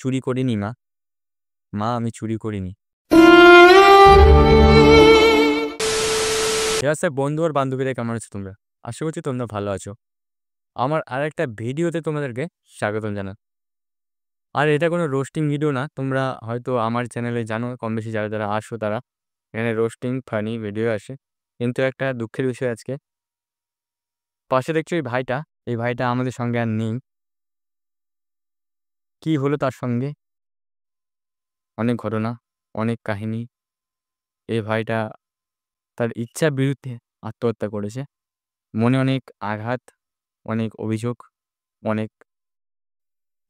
চুরি করিনি মা, মা আমি চুরি করিনি। স্যার বন্ধু আর বান্ধবীরা কেমন আছো তোমরা? আশা করছি তোমরা ভালো আছো। আমার আরেকটা ভিডিওতে তোমাদেরকে স্বাগতম জানাই। আর এটা কোনো রোস্টিং ভিডিও না, তোমরা হয়তো আমার চ্যানেলে জানো কম বেশি যারা যারা আসো তারা এখানে রোস্টিং ফানি ভিডিও আসে। কিন্তু একটা দুঃখের বিষয় আজকে পাশে দেখছো এই ভাইটা আমাদের সঙ্গে আর নেই। কি হলো তার সঙ্গে? অনেক ঘটনা, অনেক কাহিনী। এই ভাইটা তার ইচ্ছার বিরুদ্ধে আত্মহত্যা করেছে। মনে অনেক আঘাত, অনেক অভিযোগ, অনেক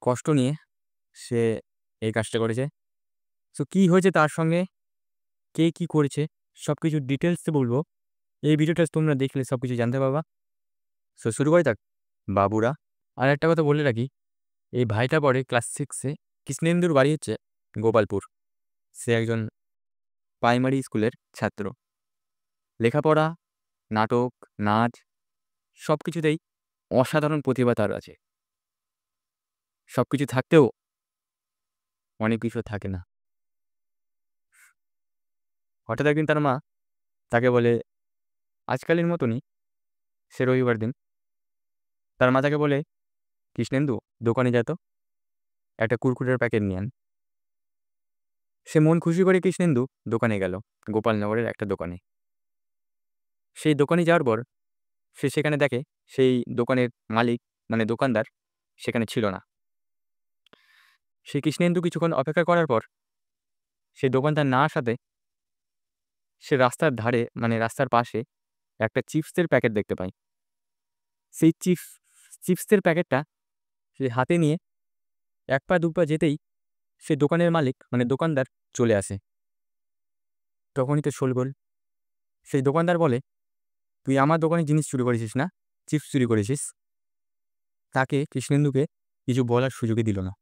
কষ্ট নিয়ে সে এই কাজটা করেছে। সো কী হয়েছে তার সঙ্গে, কে কী করেছে সব কিছু ডিটেলসে বলবো। এই ভিডিওটা তোমরা দেখলে সব কিছু জানতে পারবা। সো শুরু করে থাক বাবুরা। আর একটা কথা বলে রাখি, এই ভাইটা পড়ে ক্লাস 6-এ। কৃষ্ণেন্দুর বাড়ি হচ্ছে গোপালপুর। সে একজন প্রাইমারি স্কুলের ছাত্র। লেখাপড়া, নাটক, নাচ সব কিছুতেই অসাধারণ প্রতিভা তার আছে। সব কিছু থাকতেও অনেক কিছু থাকে না। হঠাৎ একদিন তার মা তাকে বলে, আজকালের মতনই সে রবিবার দিন তার মা তাকে বলে, কৃষ্ণেন্দু দোকানে যা তো, একটা কুরকুরের প্যাকেট নিয়ে আন। সে মন খুশি করে কৃষ্ণেন্দু দোকানে গেল, গোপালনগরের একটা দোকানে। সেই দোকানে যাওয়ার পর সে সেখানে দেখে সেই দোকানের মালিক মানে দোকানদার সেখানে ছিল না। সে কৃষ্ণেন্দু কিছুক্ষণ অপেক্ষা করার পর সেই দোকানদার না আসাতে সে রাস্তার ধারে মানে রাস্তার পাশে একটা চিপসের প্যাকেট দেখতে পায়। সেই চিপসের প্যাকেটটা সে হাতে নিয়ে এক পা দু পা যেতেই সে দোকানের মালিক মানে দোকানদার চলে আসে। তখনই তো শোলগোল। সেই দোকানদার বলে, তুই আমার দোকানে জিনিস চুরি করেছিস না, চিপস চুরি করেছিস। তাকে কৃষ্ণেন্দুকে কিছু বলার সুযোগই দিল না।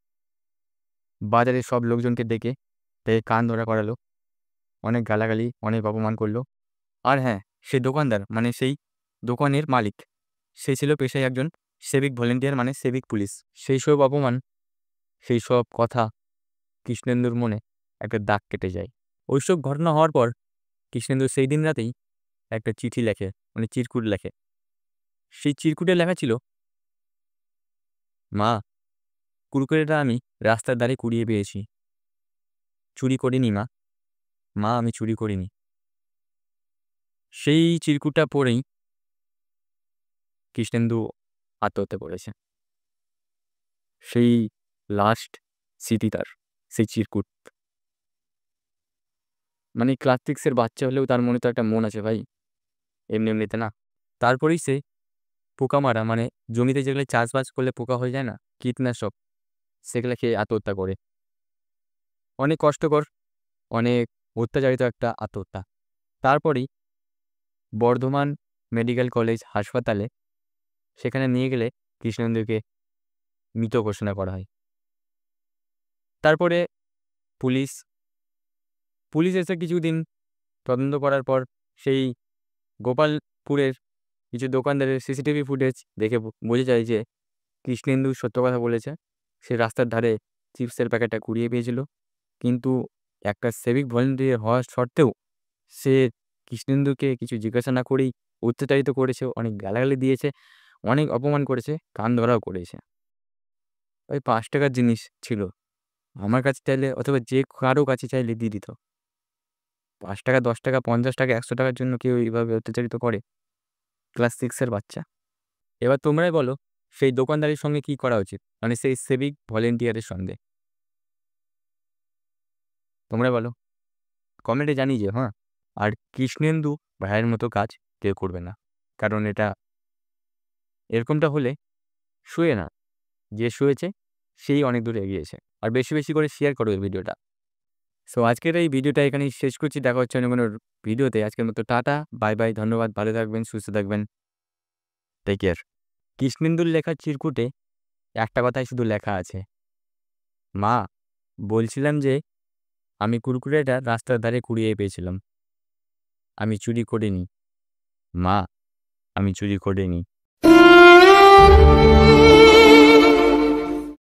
বাজারে সব লোকজনকে ডেকে তাকে কান ধরা করালো, অনেক গালাগালি, অনেক অপমান করলো। আর হ্যাঁ, সেই দোকানদার মানে সেই দোকানের মালিক সে ছিল পেশায় একজন সিভিক ভলেন্টিয়ার মানে সিভিক পুলিশ। সেই সব অপমান, সেই সব কথা কৃষ্ণেন্দুর মনে একটা দাগ কেটে যায়। ওইসব ঘটনা হওয়ার পর কৃষ্ণেন্দু সেই দিন রাতেই একটা চিঠি লেখে মানে চিরকুট লেখে। সেই চিরকুটে লেখা ছিল, মা কুরকুরেটা আমি রাস্তার ধারে কুড়িয়ে পেয়েছি, চুরি করিনি মা, মা আমি চুরি করিনি। সেই চিরকুটটা পড়েই কৃষ্ণেন্দু আত্মহত্যা করেছে। সেই লাস্ট স্মৃতি তার সেই চিরকুট। মানে ক্লাস 6-এর বাচ্চা হলেও তার মনে তো একটা মন আছে ভাই, এমনি এমনিতে না। তারপরেই সে পোকা মারা মানে জমিতে যেগুলো চাষবাস করলে পোকা হয়ে যায় না, কীটনাশক, সেগুলো খেয়ে আত্মহত্যা করে। অনেক কষ্টকর, অনেক অত্যাচারিত একটা আত্মহত্যা। তারপরেই বর্ধমান মেডিকেল কলেজ হাসপাতালে সেখানে নিয়ে গেলে কৃষ্ণেন্দুকে মৃত ঘোষণা করা হয়। তারপরে পুলিশ এসে কিছুদিন তদন্ত করার পর সেই গোপালপুরের কিছু দোকানদারের সিসিটিভি ফুটেজ দেখে বোঝা যায় যে কৃষ্ণেন্দু সত্য কথা বলেছে। সে রাস্তার ধারে চিপসের প্যাকেটটা কুড়িয়ে পেয়েছিল, কিন্তু একটা সিভিক ভলেন্টিয়ার হওয়া সত্ত্বেও সে কৃষ্ণেন্দুকে কিছু জিজ্ঞাসা না করেই অত্যাচারিত করেছে, অনেক গালাগালি দিয়েছে, অনেক অপমান করেছে, কান ধরাও করেছে। ওই 5 টাকার জিনিস ছিল, আমার কাছে চাইলে অথবা যে কারো কাছে চাইলে দিয়ে দিত। 5 টাকা, 10 টাকা, 50 টাকা, 100 টাকার জন্য কেউ এইভাবে অত্যাচারিত করে? ক্লাস 6-এর বাচ্চা। এবার তোমরাই বলো সেই দোকানদারের সঙ্গে কি করা উচিত, মানে সেই সিভিক ভলেন্টিয়ারের সঙ্গে। তোমরা বলো, কমেন্টে জানিয়ে যে হ্যাঁ। আর কৃষ্ণেন্দু ভাইয়ের মতো কাজ কেউ করবে না, কারণ এরকমটা হলে শুয়ে না, যে শুয়েছে সেই অনেক দূর এগিয়েছে। আর বেশি বেশি করে শেয়ার করো এই ভিডিওটা। সো আজকের এই ভিডিওটা এখানেই শেষ করছি, দেখা হচ্ছে অন্য কোনো ভিডিওতে। আজকের মতো টাটা, বাই বাই, ধন্যবাদ, ভালো থাকবেন, সুস্থ থাকবেন, টেক কেয়ার। কৃষ্ণেন্দুর লেখা চিরকুটে একটা কথাই শুধু লেখা আছে, মা বলছিলাম যে আমি কুরকুরেটা রাস্তার ধারে কুড়িয়ে পেয়েছিলাম, আমি চুরি করিনি মা, আমি চুরি করিনি।